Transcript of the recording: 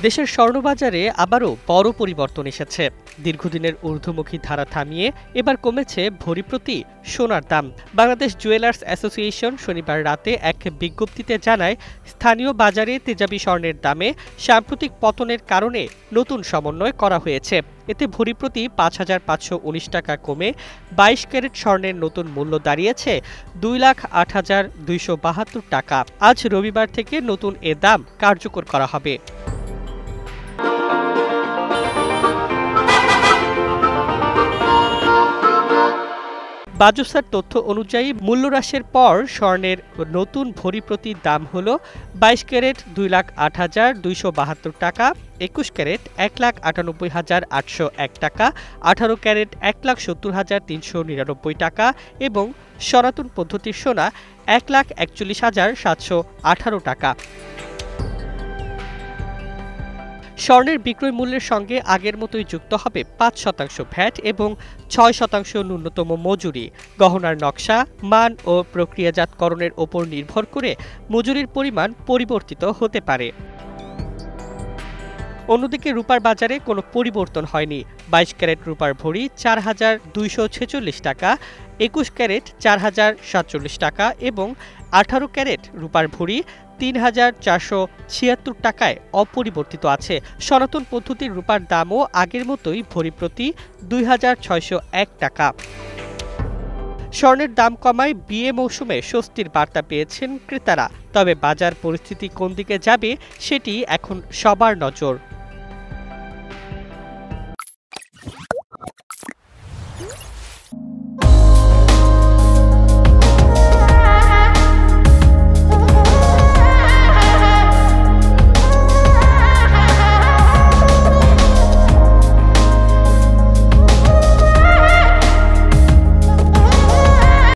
দেশের স্বর্ণবাজারে আবারও বড় পরিবর্তন এসেছে। দীর্ঘদিনের ঊর্ধ্বমুখী ধারা থামিয়ে এবার কমেছে ভরি প্রতি সোনার দাম। বাংলাদেশ জুয়েলার্স অ্যাসোসিয়েশন শনিবার রাতে এক বিজ্ঞপ্তিতে জানায়, স্থানীয় বাজারে তেজাবি স্বর্ণের দামে সাম্প্রতিক পতনের কারণে নতুন সমন্বয় করা হয়েছে। এতে ভরি প্রতি ৫,৫১৯ টাকা কমে ২২ ক্যারেট স্বর্ণের নতুন মূল্য দাঁড়িয়েছে ২,০৮,২৭২ টাকা। আজ রবিবার থেকে নতুন এ দাম কার্যকর করা হবে। বাজুসার তথ্য অনুযায়ী মূল্যহ্রাসের পর স্বর্ণের নতুন ভরি প্রতি দাম হল ২২ ক্যারেট ২,০৮,২৭২ টাকা, ২১ ক্যারেট ১,৯৮,৮০১ টাকা, ১৮ ক্যারেট ১,৭০,৩৯৯ টাকা এবং সনাতন পদ্ধতির সোনা ১,৪১,৭১৮ টাকা। স্বর্ণের বিক্রয় মূল্যের সঙ্গে আগের মতোই যুক্ত হবে ৫% ভ্যাট এবং ৬% ন্যূনতম মজুরি। গহনার নকশা, মান ও প্রক্রিয়াজাতকরণের ওপর নির্ভর করে মজুরির পরিমাণ পরিবর্তিত হতে পারে। অন্যদিকে রূপার বাজারে কোনো পরিবর্তন হয়নি। ২২ ক্যারেট রূপার ভরি ৪,২৪৬ টাকা, ২১ ক্যারেট ৪,০৪৭ টাকা এবং ১৮ ক্যারেট রূপার ভরি ৩,৪৭৬ টাকায় অপরিবর্তিত আছে। সনাতন পদ্ধতির রূপার দামও আগের মতোই ভরি প্রতি ২,৬০১ টাকা। স্বর্ণের দাম কমায় বিয়ে মৌসুমে স্বস্তির বার্তা পেয়েছেন ক্রেতারা। তবে বাজার পরিস্থিতি কোন দিকে যাবে সেটি এখন সবার নজর।